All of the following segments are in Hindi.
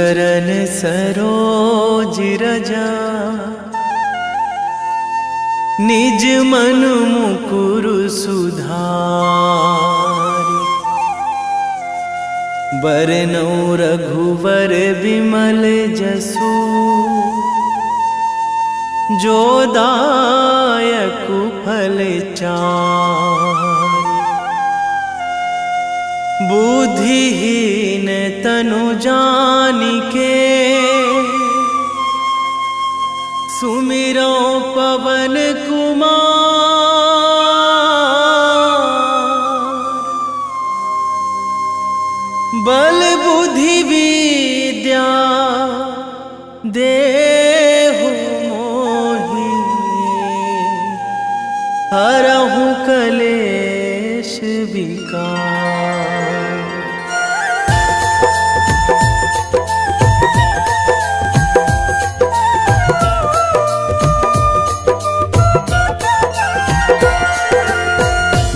चरण सरोज रजा, निज मन मुकुर सुधारि। बरनौ रघुवर बिमल जसु, जो दायक फल चारि। बुद्धिहीन तनु जानिके, सुमिरो पवन कुमार। बल बुद्धि विद्या देहु मोहि, हरहु कलेश विकार।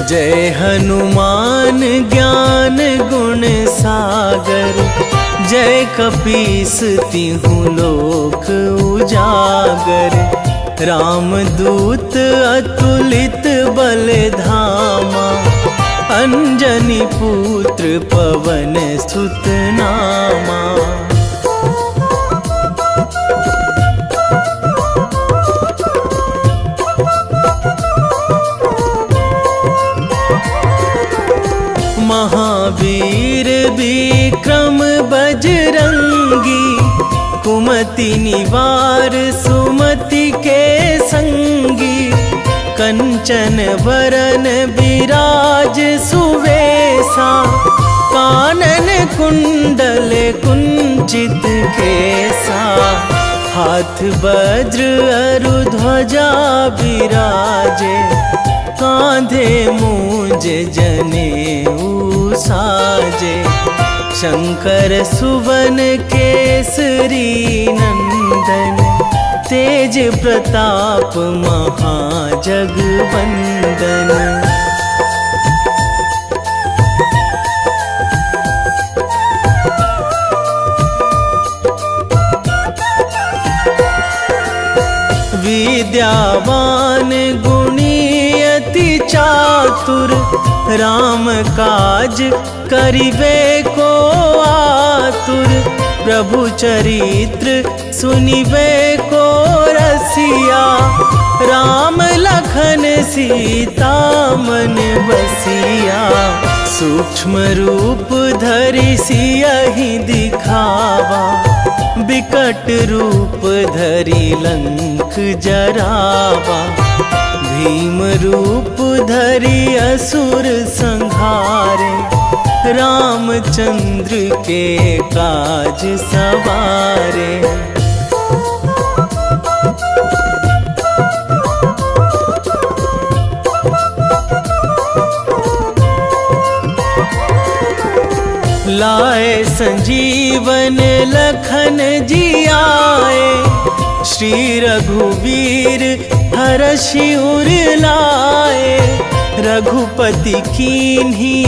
जय हनुमान ज्ञान गुण सागर, जय कपीस तिहु लोक उजागर। रामदूत अतुलित बल धामा, अंजनी पुत्र पवन सुत नामा। महावीर विक्रम बजरंगी, कुमति निवार सुमति के संगी। कंचन वरन विराज सुवेशा, कानन कुंडल कुंचित केसा। हाथ वज्र अरु ध्वजा बिराजे, कांधे मूंज जनेऊ साजे। शंकर सुवन केसरी नंदन, तेज प्रताप महाजगवंदन। विद्यावान गुणी अति चातुर, राम काज करिबे को आतुर। प्रभु चरित्र सुनिबे को रसिया, राम लखन सीता मन बसिया। सूक्ष्म रूप धरि सियहि दिखावा, बिकट रूप धरि लंक जरावा। भीम रूप धरि असुर संहारे, रामचंद्र के काज सवारे। लाए संजीवन लखन जियाए, श्री रघुवीर हरषि उर लाए। रघुपति कीन्ही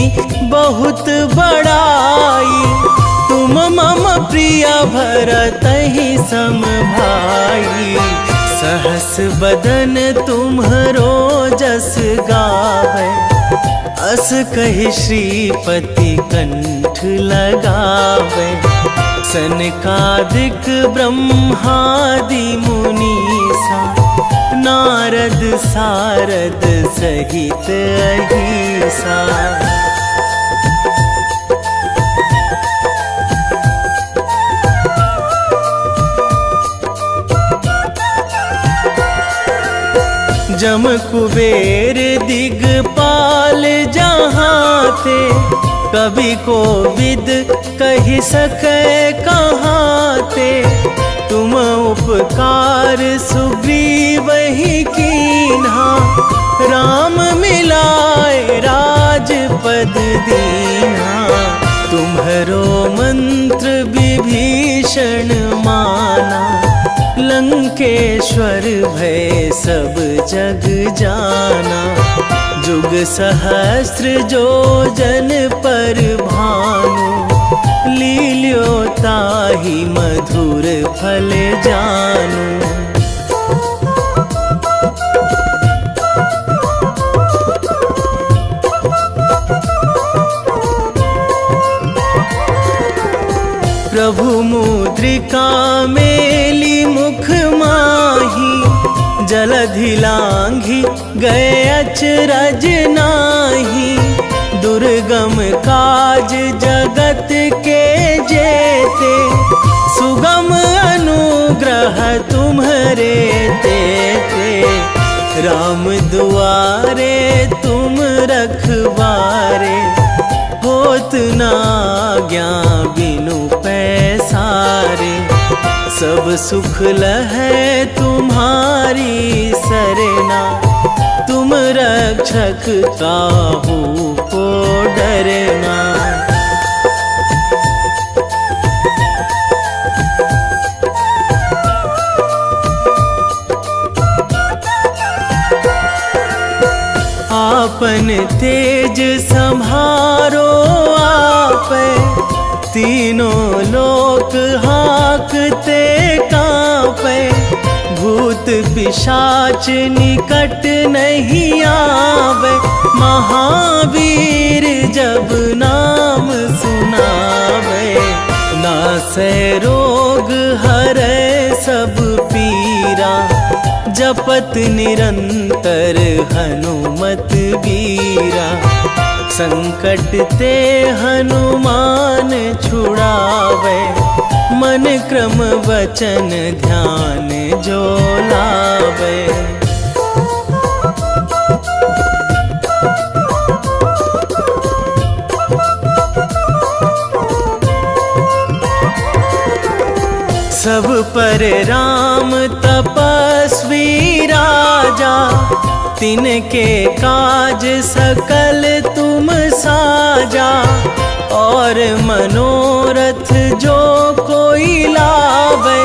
बहुत बड़ाई, तुम मम प्रिय भरतहि सम भाई। सहस बदन तुम्हरो जस गावै, अस कहि श्रीपति कंठ लगावै। सनकादिक ब्रह्मादि मुनीसा, नारद सारद सहित अहिसा। जम कुबेर दिगपाल जहाँ थे, कवि कोविद कहि सकै कहाँ ते। तुम उपकार सुग्रीवहि कीन्हा, राम मिलाए राजपद दीन्हा। तुम्हरो मंत्र विभीषण माना, लंकेश्वर भय सब जग जाना। जुग सहस्त्र जो जन पर भानु, लील्यो ताहि मधुर फल जानू। प्रभु मुद्रिका मेली मुख माही, जलधि लांघी गए अचरज नाही। दुर्गम काज जगत के जेते, सुगम अनुग्रह तुम्हरे तेते। राम दुआरे तुम रखवारे, होत ना आज्ञा बिनु पैसारे। सब सुख लहै तुम्हारी सरना, तुम रक्षक काहू को डरना। आपन तेज संभारो आपे, तीनों लोक हाकते कांपे। भूत पिशाच निकट नहीं आवे, महावीर जब नाम सुनावे। नासै रोग हरै सब पीरा, जपत निरंतर हनुमत वीरा। संकट ते हनुमान छुड़ावे, मन क्रम वचन ध्यान जो लावे। सब पर राम तपस्वी राजा, तिनके काज सकल तुम साजा। और मनोरथ जो कोई लावे,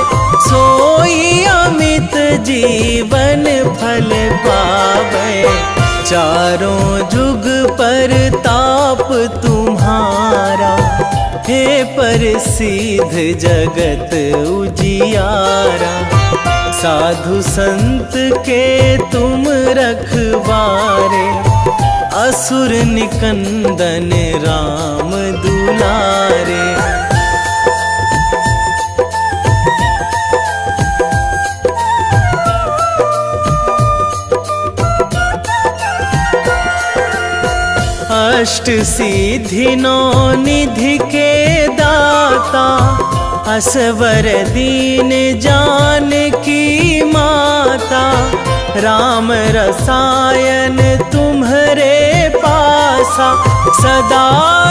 सोई अमित जीवन फल पावे। चारों जुग पर ताप तुम्हारा, हे प्रसिद्ध जगत उजियारा। साधु संत के तुम रखवारे, असुर निकंदन राम दुलारे। अष्ट सिद्धि नौ निधि के दाता, असवर दीन जानकी माता। राम रसायन तुम्हरे पासा, सदा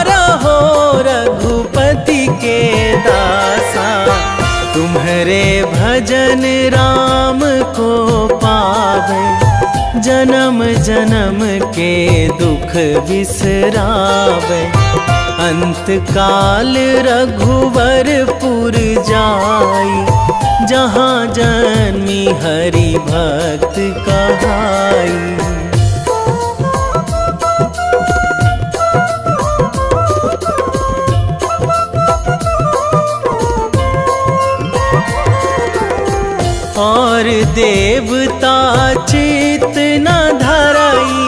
रहो रघुपति के दासा। तुम्हरे भजन राम को पावे, जन्म जन्म के दुख बिसरावे। अंत काल रघुवरपुर जाई, जहाँ जन्मी हरि भक्त कहाई। और देवता चित न धराई,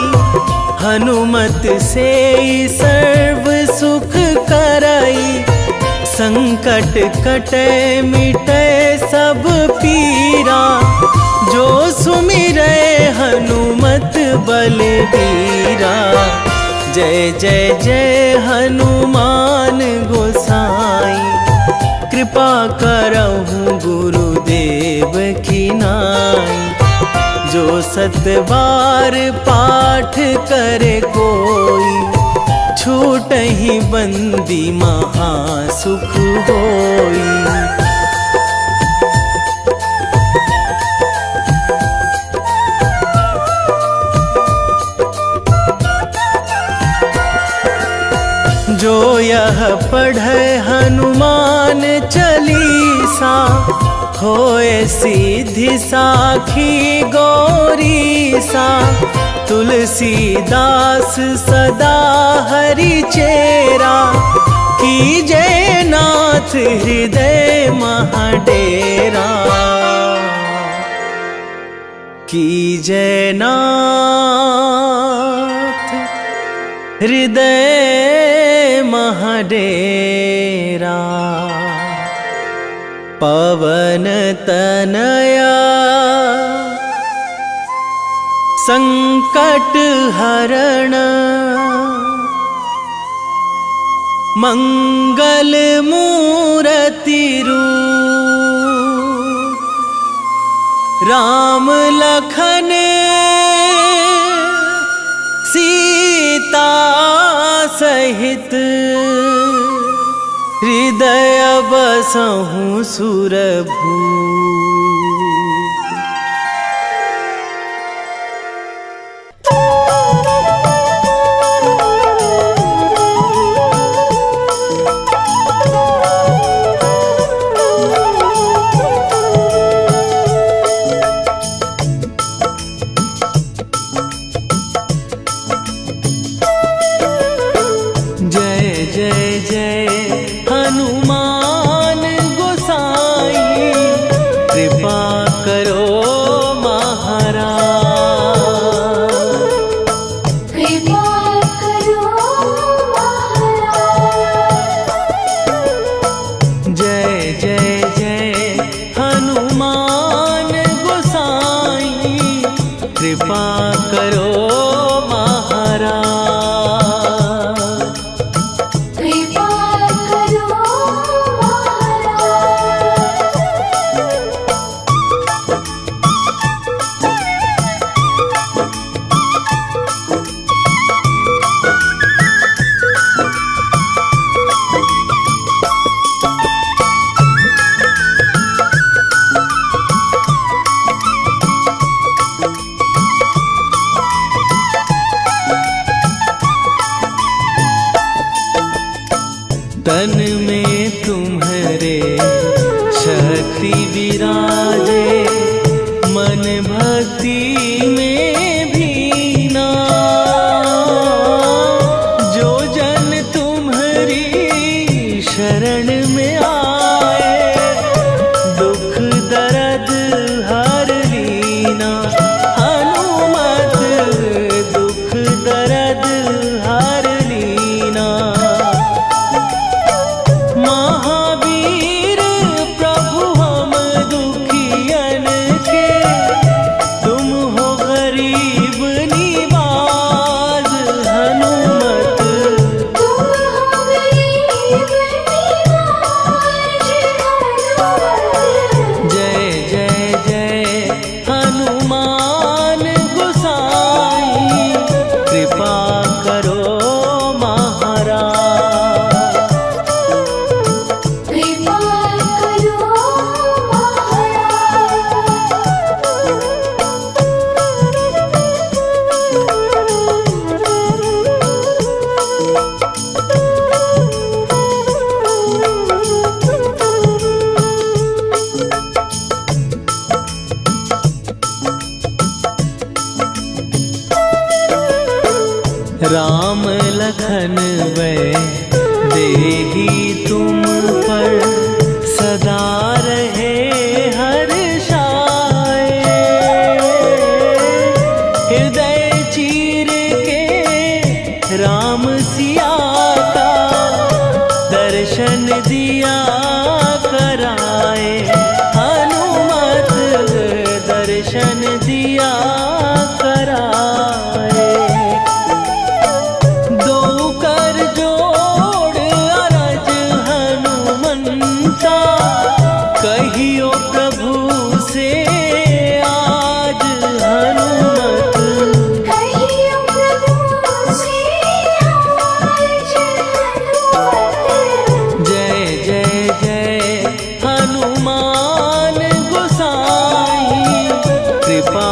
हनुमत से सर्व सुख कराई। संकट कटे मिटे सब पीरा, जो सुमिरै हनुमत बलबीरा। जय जय जय हनुमान गोसाई, कृपा करहु गुरुदेव की नाई। जो सतबार पाठ करे कोई, छूटहि बंदी महासुख होई। जो यह पढ़े हनुमान चालीसा, होए सीधी साखी गौरीसा। तुलसीदास सदा हरि चेरा, कीजय नाथ हृदय महाडेरा, कीजय नाथ हृदय महाडेरा। पवन तनया संकट हरण, मंगल मूर्ति रूप, राम लखन सीता सहित, हृदय बसहु सुरभूप। कृपा करो महाराज, कृपा करो तन में तुम्हारे शक्ति विराजे, मन भक्ति में भीना। जो जन तुम्हारी शरण में आए, दुख दर्द हर लीना। हनुमत दुख दर्द हर लीना। महावीर प्रभु हम दुखियन के, तुम हो गरीब निवाज। हनुमत तुम हो गरीब निवाज। जय जय जय हनुमान गोसाई, कृपा करो महाराज। कृपा करो राम लखन वै देही तुम पर, सदा रहे हर्षाए। हृदय चीर के राम सिया का, दर्शन दिया कराए। हनुमत दर्शन दिया कराए। दो कर जोड़ अरज हनुमंता, कहियो प्रभु से आज। हनुमत कहियो प्रभु से आज। जय जय जय हनुमान गोसाई, कृपा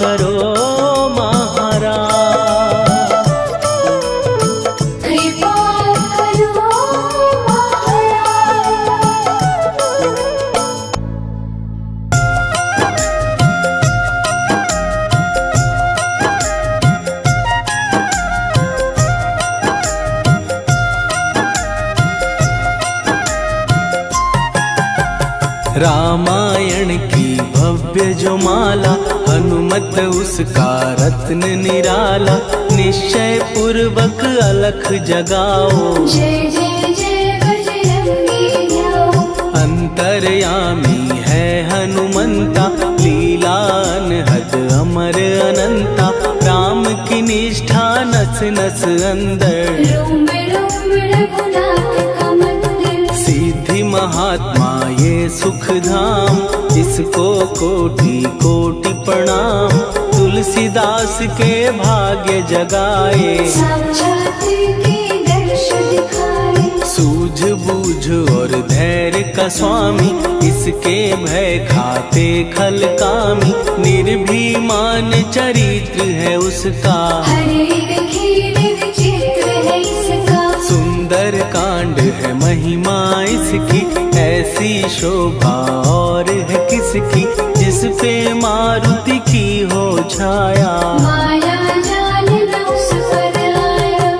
करो महाराज। कृपा करो रामायण की भव्य जो माला, हनुमत उसका रत्न निराला। निश्चय पूर्वक अलख जगाओ, जय जय जय बजरंगी ध्याओ। अंतर्यामी है हनुमंता, लीला अनहद अमर अनंता। राम की निष्ठा नस नस अंदर, रोम रोम रघुनाथ का मंदिर। सिद्धि महात्मा ये सुख धाम, इसको कोटि कोटि प्रणाम। तुलसीदास के भाग्य जगाए, साक्षात के दर्श दिखाए। सूझ बूझ और धैर्य का स्वामी, इसके भय खाते खल कामी। निर्भीमान चरित्र है उसका, हर एक खेल विचित्र है इसका। सुंदर कांड है महिमा इसकी। ऐसी शोभा और है किसकी, जिस पे मारुति की हो छाया। माया जाल न उस पर आया।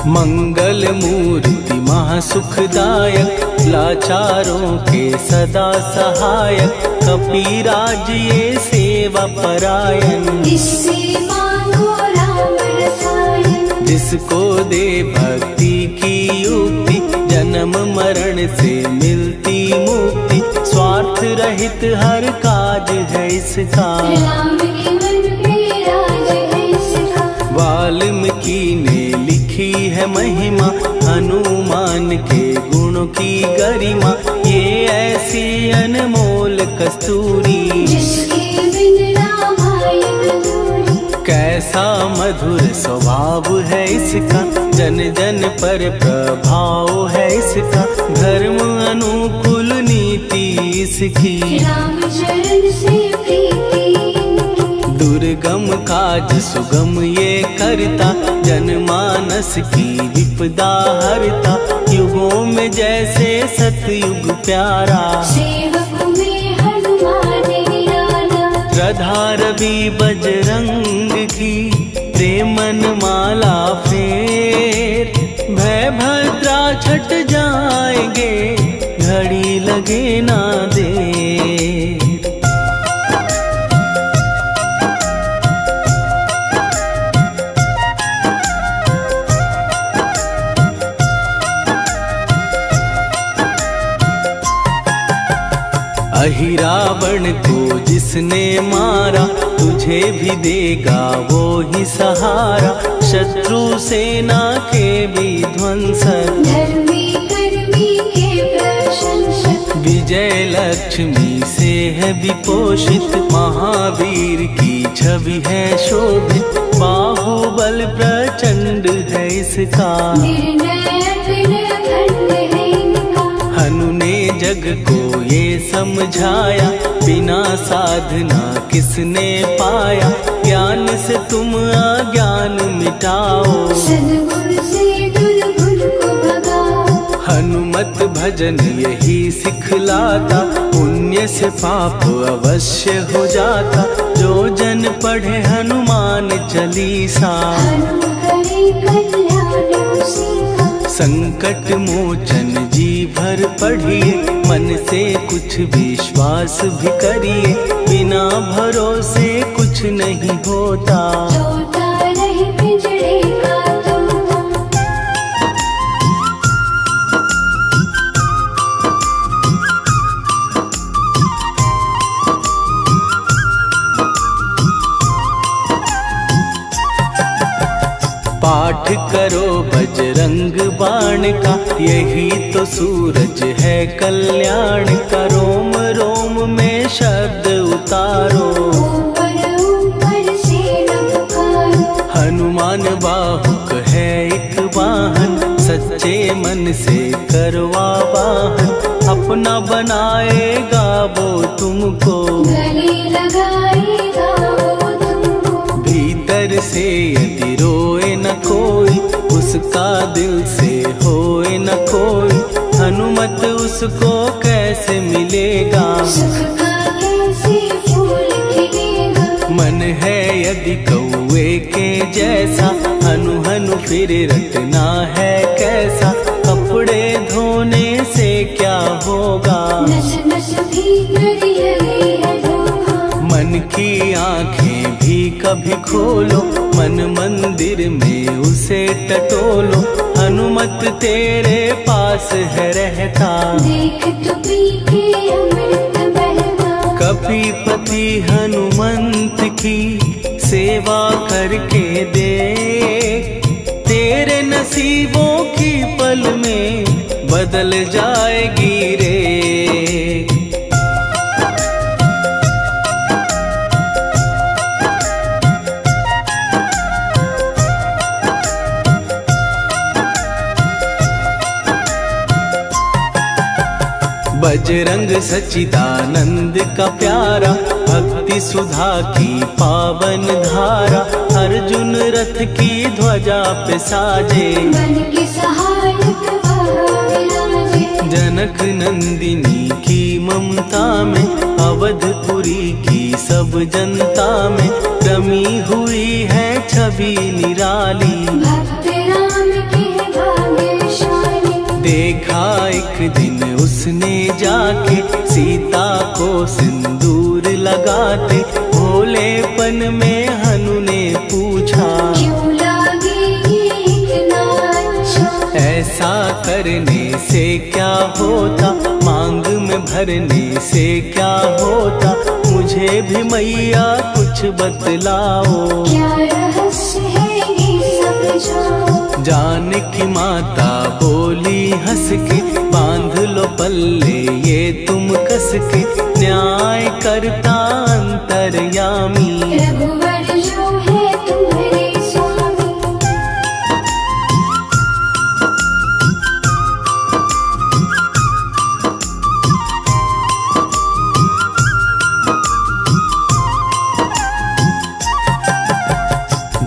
मंगल मूर्ति महासुखदायक, लाचारों के सदा सहायक। कपीराज ये सेवा परायण, इससे मांगो राम रसायन। जिसको दे भक्ति की युक्ति, जन्म मरण से मिलती मुक्ति। स्वार्थ रहित हर काज है इसका, राम के मन पे राज है इसका। वाल्मीकि ने लिखी है महिमा, हनुमान के गुणों की गरिमा। ये ऐसी अनमोल कस्तूरी, जिसके बिन रामायण अधूरी। कैसा मधुर स्वभाव है इसका, जन जन पर प्रभाव है इसका। धर्म अनुकूल नीति इसकी, राम चरण से प्रीति इनकी। दुर्गम काज सुगम ये करता, जनमानस की विपदा हरता। युगों में जैसे सतयुग प्यारा, सेवक में हनुमान निराला। श्रद्धा रवि बजरंग की, प्रेमन माला फेर। भय भद्रा छट जाएंगे, घड़ी लगे ना देर। अहिरावण को जिसने मारा, तुझे भी देगा वो ही सहारा। शत्रु सेना के विध्वंसक, धर्मी कर्मी के प्रशंसक। विजय लक्ष्मी से है विपोषित। महावीर की छवि है शोभित, बाहुबल प्रचंड है इसका। निर्णय अखंड है इनका। हनु ने जग को ये समझाया, बिना साधना किसने पाया। ज्ञान से तुम अज्ञान मिटाओ, सद्गुण से दुर्गुण को भगाओ। हनुमत भजन यही सिखलाता, पुण्य से पाप अवश्य हो जाता। जो जन पढ़े हनुमान चालीसा, हनु करे कल्याण उसी का। संकट मोचन जी भर पढ़िए, मन से कुछ विश्वास भी करिए। बिना भरोसे कुछ नहीं होता, तोता रहे पिंजड़े का तोता। पाठ करो बजरंग बाण का, यही तो सूरज है कल्याण का। रोम रोम में शब्द उतारो, ऊपर ऊपर से न पुकारो। हनुमान बाहुक है एक वाहन, सच्चे मन से करवा वाहन। अपना बनाएगा वो तुमको, गले लगाएगा वो तुमको। भीतर से यदि रोए न कोई, उसका दिल से होए न कोई। हनुमत उसको कैसे मिलेगा, सुख का कैसे यदि कौए के जैसा, हनु हनु फिर रटना है कैसा। कपड़े धोने से क्या होगा, नस नस भीतर यही है धोखा। मन की आंखें भी कभी खोलो, मन मंदिर में उसे टटोलो। हनुमत तेरे पास है रहता, देख तो पी के अमृत बहता। कपीपति हनुमंत की सेवा करके देख, तेरे नसीबों की पल में बदल जाएगी रे। बजरंग सच्चिदानंद का प्यारा, भक्ति सुधा की पावन धारा। अर्जुन रथ की ध्वजा पे साजे, बन के सहायक वहाँ विराजे। जनक नंदिनी की ममता में, अवधपुरी की सब जनता में रमी हुई है छवि निराली। भक्त राम के भाग्यशाली, देखा एक दिन उसने जाके सीता को सिंदूर लगाते। भोलेपन में हनु ने पूछा, क्यों लागेगी इतना अच्छा। ऐसा करने से क्या होता, मांग में भरने से क्या होता। मुझे भी मैया कुछ बतलाओ, क्या रहस्य है ये समझाओ। जानकी माता बोली हंस के, बांध लो पल्ले ये तुम कस के। न्याय करता अंतर्यामी, रघुवर जो है तुम्हारे स्वामी।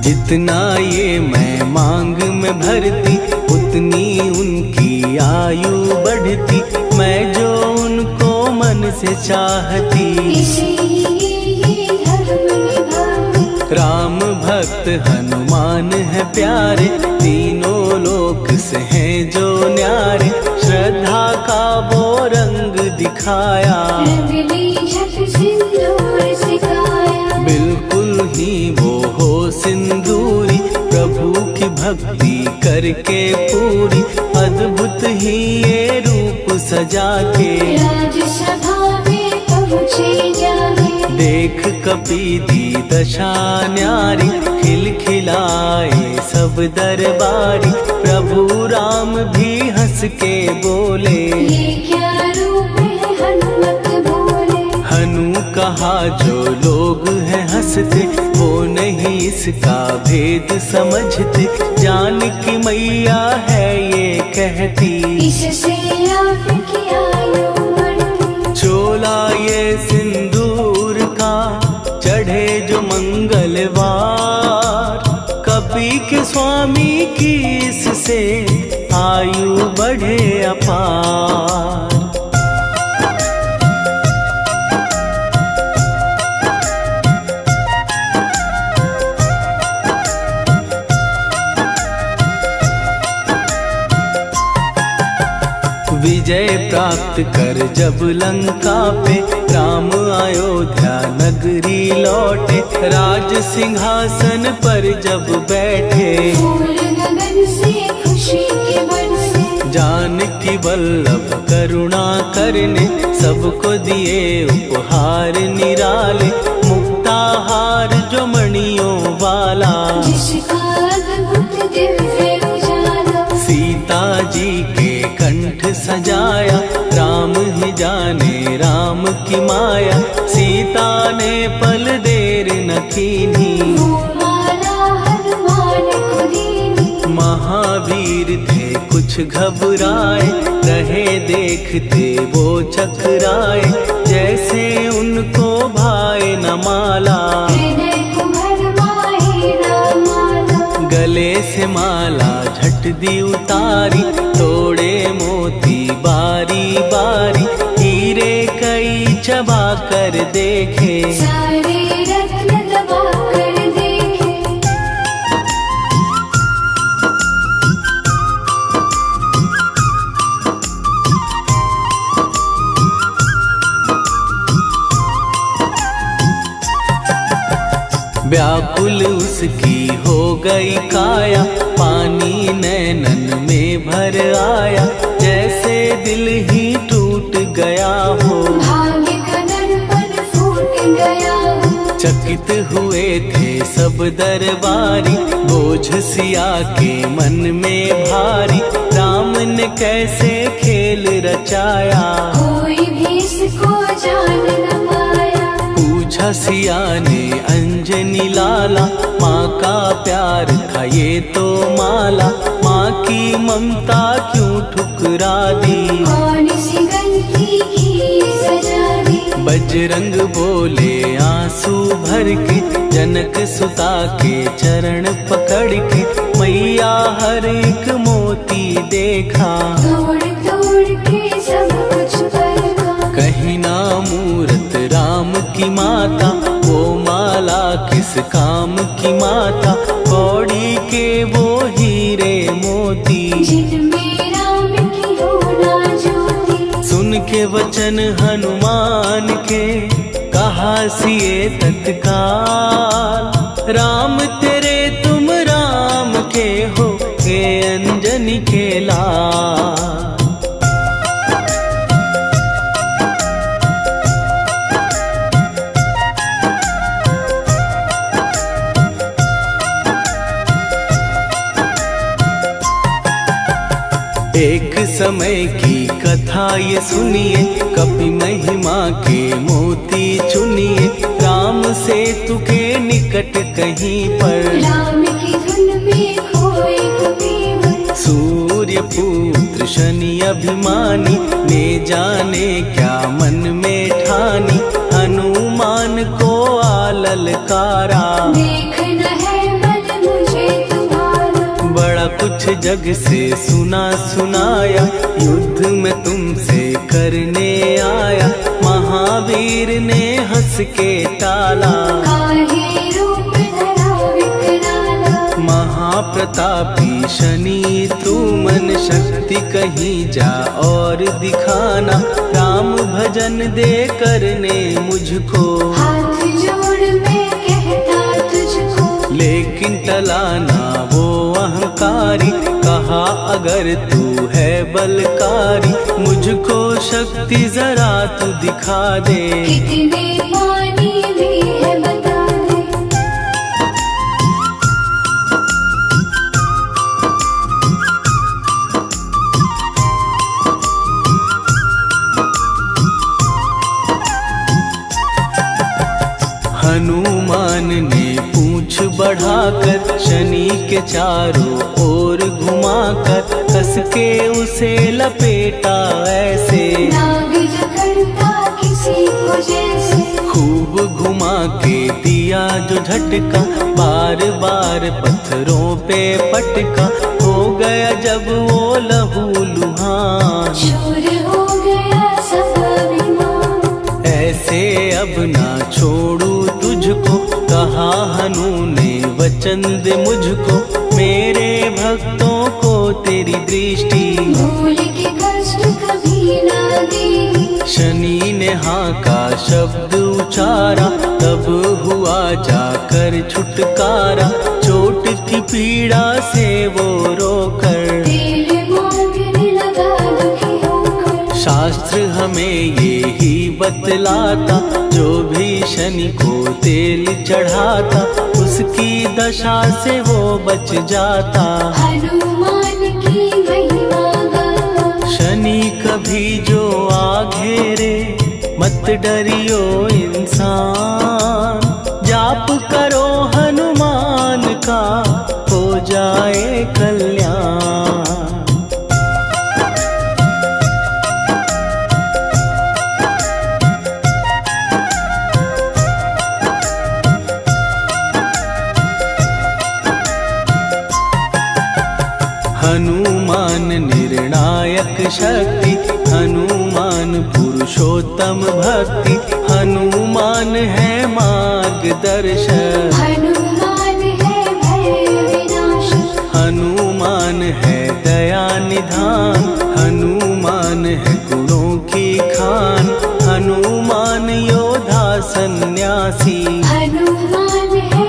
जितना ये मैं मांग में भरती, उतनी उनकी आयु बढ़ती। मैं जो उनको मन से चाहती, इसीलिए धर्म निभाती। राम भक्त हनुमान है प्यारे, तीनों लोक से हैं जो न्यारे। श्रद्धा का वो रंग दिखाया, रंगली झट सिंदूर सिखाया। बिल्कुल ही वो हो सिंदूरी, प्रभु की भक्ति करके पूरी। अद्भुत ही ये रूप सजा के, राजसभा में पहुँचे जाके। देख कपीदी दशा न्यारी, खिलखिलाए सब दरबारी। प्रभु राम भी हंस के बोले, ये क्या रूप है हनुमत बोले। हनु कहा जो लोग हैं हंसते, वो नहीं इसका भेद समझते। जानकी मैया है ये कहती, इससे आपकी आयु बढ़ती। चोला ये सिंदूर का चढ़े जो मंगलवार। कपी के स्वामी की इससे आयु बढ़े अपार। विजय प्राप्त कर जब लंका पे, राम अयोध्या नगरी लौटे। राज सिंहासन पर जब बैठे, फूल गगन से खुशी के बरसे। जानकी वल्लभ करुणा करने, सबको दिए उपहार निराले। मुक्ताहार जो मणियों वाला, जिसका अद्भुत दिव्य उजाला। सीता जी के कंठ सजाया। राम ही जाने राम की माया, सीता ने पल देर न कीन्ही। वो माला हनुमान को दीनी। महावीर थे कुछ घबराए, रहे देखते वो चकराए। जैसे उनको भाए न माला, हृदय को भरमाए रामाला। गले से माला झट दी उतारी। तोड़े मोती बारी बारी, हीरे कई चबा कर देखे। सारे रत्न दबा कर दे। व्याकुल उसकी हो गई काया, पानी नैनन में भर आया, जैसे दिल ही टूट गया हो। भाग्य का दर्पण फूट गया हो। चकित हुए थे सब दरबारी, बोझ सिया के मन में भारी, राम ने कैसे खेल रचाया, कोई भी इसको जान न पाया। पूछा सिया ने अंजनी लाला, माँ का प्यार था ये तो माला, माँ की ममता क्यों ठुकरा दी, कौन सी गलती की सजा दी। बजरंग बोले आंसू भर के, जनक सुता के चरण पकड़ के, मैया हर एक मोती देखा, तोड़ तोड़ के सब कुछ परखा। कहीं ना मूरत राम की माता, वो माला किस काम की माता, कौड़ी के वो हीरे मोती, जिनमें राम की हो ना ज्योति। सुन के वचन हनुमान के, कहा सिए तत्काल, राम तेरे तुम राम के हो, हे अंजनी के लाल। एक समय की कथा ये सुनिए, कपि महिमा के मोती चुनिए, राम सेतु के निकट कहीं पर, राम की धुन में खोए कबीर। सूर्य पुत्र शनि अभिमानी, ने जाने क्या मन में ठानी, हनुमान को आललकारा, देखना है बल मुझे तुम्हारा। बड़ा कुछ जग से सुना सुनाया, युद्ध में तुमसे करने आया, महावीर ने हंस के टाला, काहे रूप धरा विकराला। महाप्रतापी शनि तू मन शक्ति कहीं जा और दिखाना, राम भजन दे करने मुझको, हाथ जोड़ मैं कहता तुझको। लेकिन टलाना वो अहंकारी, कहा अगर तू है बलकारी, मुझको शक्ति जरा तू दिखा दे, कितने पानी भी है बता दे। हनुमान ने पूंछ बढ़ाकर, शनि के चारों ओर घुमाकर, कस के उसे लपेटा ऐसे, नाग जो करता किसी को जैसे। खूब घुमा के दिया जो झटका, बार बार पत्थरों पे पटका, हो गया जब वो लहू लुहान, शूर हो गया सब अभिमान। ऐसे अब ना छोड़ू तुझको, कहा हनु ने वचन दे मुझको, मेरे भक्तों को तेरी दृष्टि, भूल के कष्ट कभी ना दी। शनि ने हाँ का शब्द उचारा, तब हुआ जाकर छुटकारा, चोट की पीड़ा से वो रोकर, तेल मांगने लगा दुखी होकर। शास्त्र हमें ये ही बतलाता, जो भी शनि को तेल चढ़ाता, उसकी दशा से वो बच जाता, हनुमान की महिमा गाता। शनि कभी जो आ घेरे, मत डरियो इंसान, जाप करो हनुमान का, हो जाए कल्याण। हनुमान निर्णायक शक्ति, हनुमान पुरुषोत्तम भक्ति, हनुमान है मार्गदर्शक, हनुमान है भय विनाशक। हनुमान है दया निधान, हनुमान है गुणों की खान, हनुमान योद्धा सन्यासी, हनुमान है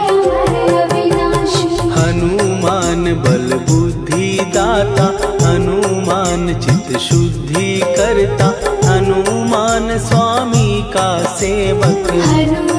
हनुमान बल बुद्धि दाता, हनुमान चित्त शुद्धि करता, हनुमान स्वामी का सेवक। हनुमान